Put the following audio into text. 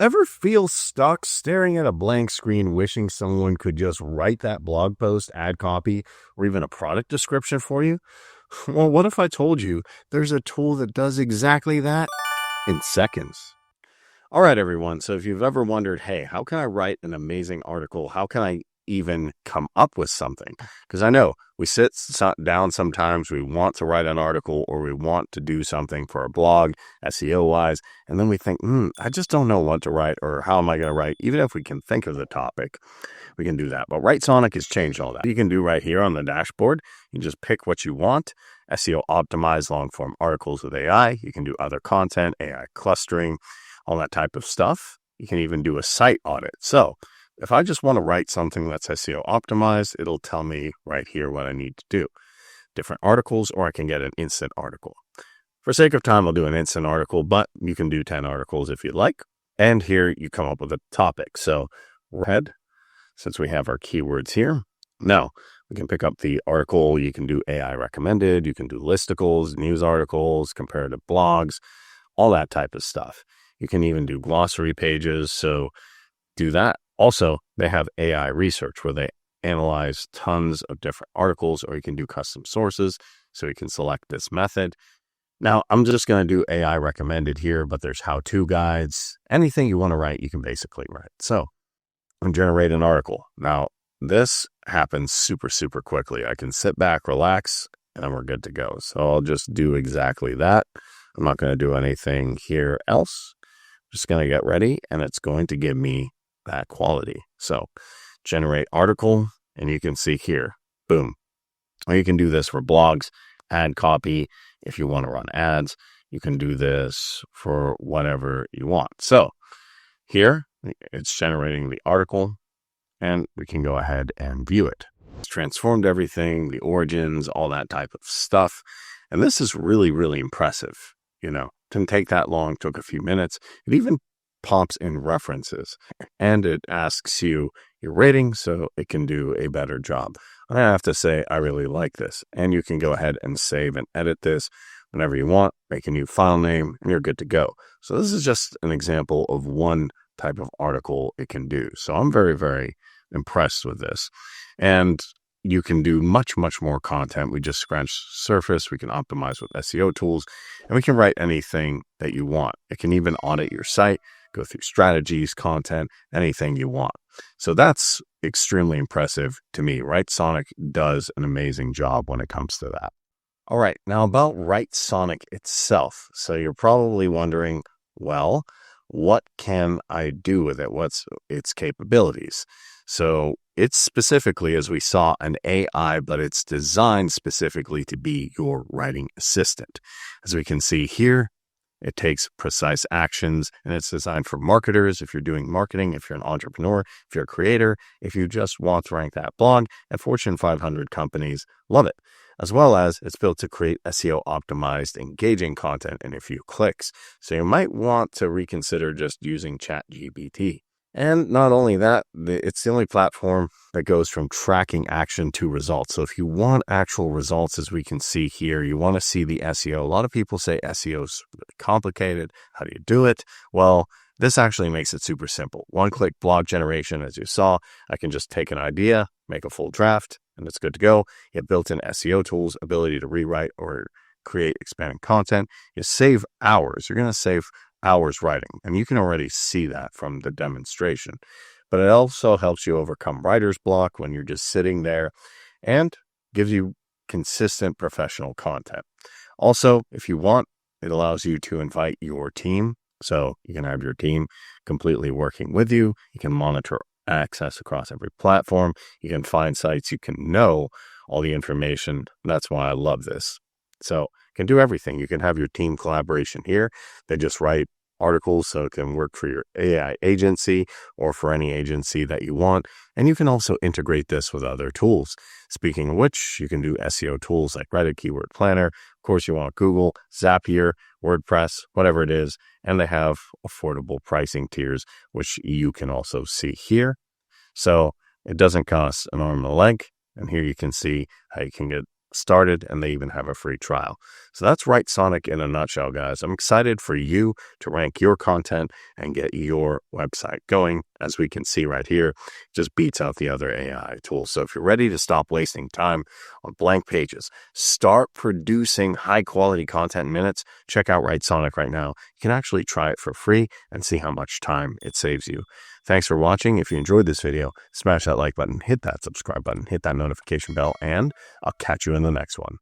Ever feel stuck staring at a blank screen, wishing someone could just write that blog post, add copy, or even a product description for you? Well, what if I told you there's a tool that does exactly that in seconds? All right, everyone. So if you've ever wondered, hey, how can I write an amazing article? How can I even come up with something? Because I know we sit down sometimes, we want to write an article or we want to do something for our blog, SEO wise, and then we think, I just don't know what to write or how am I going to write? Even if we can think of the topic, we can do that. But Writesonic has changed all that. You can do right here on the dashboard. You just pick what you want. SEO optimized long form articles with AI. You can do other content, AI clustering, all that type of stuff. You can even do a site audit. So if I just want to write something that's SEO optimized, it'll tell me right here what I need to do. Different articles, or I can get an instant article. For sake of time, I'll do an instant article, but you can do 10 articles if you'd like. And here you come up with a topic. So red, since we have our keywords here. Now we can pick up the article. You can do AI recommended. You can do listicles, news articles, comparative blogs, all that type of stuff. You can even do glossary pages. So do that. Also, they have AI research where they analyze tons of different articles, or you can do custom sources. So you can select this method. Now, I'm just going to do AI recommended here, but there's how-to guides. Anything you want to write, you can basically write. So I'm generate an article. Now, this happens super, super quickly. I can sit back, relax, and then we're good to go. So I'll just do exactly that. I'm not going to do anything here else. Just going to get ready, and it's going to give me that quality. So generate article, and you can see here, boom. Or you can do this for blogs, add copy. If you want to run ads, you can do this for whatever you want. So here it's generating the article, and we can go ahead and view it. It's transformed everything, the origins, all that type of stuff. And this is really, really impressive. Didn't take that long, took a few minutes. It even pops in references, and it asks you your rating so it can do a better job. I have to say, I really like this. And you can go ahead and save and edit this whenever you want, make a new file name, and you're good to go. So this is just an example of one type of article it can do. So I'm very, very impressed with this. And you can do much, much more content. We just scratched the surface. We can optimize with SEO tools, and we can write anything that you want. It can even audit your site, go through strategies, content, anything you want. So that's extremely impressive to me. Writesonic does an amazing job when it comes to that. All right, now about Writesonic itself. So you're probably wondering, well, what can I do with it? What's its capabilities? So it's specifically, as we saw, an AI, but it's designed specifically to be your writing assistant. As we can see here, it takes precise actions, and it's designed for marketers. If you're doing marketing, if you're an entrepreneur, if you're a creator, if you just want to rank that blog, and Fortune 500 companies love it. As well as it's built to create SEO optimized, engaging content in a few clicks. So you might want to reconsider just using ChatGPT. And not only that, it's the only platform that goes from tracking action to results. So if you want actual results, as we can see here, you want to see the SEO. A lot of people say SEO is really complicated. How do you do it? Well, this actually makes it super simple. One-click blog generation, as you saw. I can just take an idea, make a full draft, and it's good to go. You have built-in SEO tools, ability to rewrite or create expanding content. You save hours. You're going to save hours writing, and you can already see that from the demonstration. But it also helps you overcome writer's block when you're just sitting there, and gives you consistent professional content. Also, if you want, it allows you to invite your team. So you can have your team completely working with you. You can monitor access across every platform. You can find sites. You can know all the information. That's why I love this. So you can do everything. You can have your team collaboration here. They just write articles, so it can work for your AI agency or for any agency that you want. And you can also integrate this with other tools. Speaking of which, you can do SEO tools like Reddit Keyword Planner. Of course, you want Google, Zapier, WordPress, whatever it is. And they have affordable pricing tiers, which you can also see here. So it doesn't cost an arm and a leg. And here you can see how you can get started, and they even have a free trial. So that's Writesonic in a nutshell, guys. I'm excited for you to rank your content and get your website going. As we can see right here, it just beats out the other AI tools. So if you're ready to stop wasting time on blank pages, start producing high quality content in minutes, check out Writesonic right now. You can actually try it for free and see how much time it saves you. Thanks for watching. If you enjoyed this video, smash that like button, hit that subscribe button, hit that notification bell, and I'll catch you in the next one.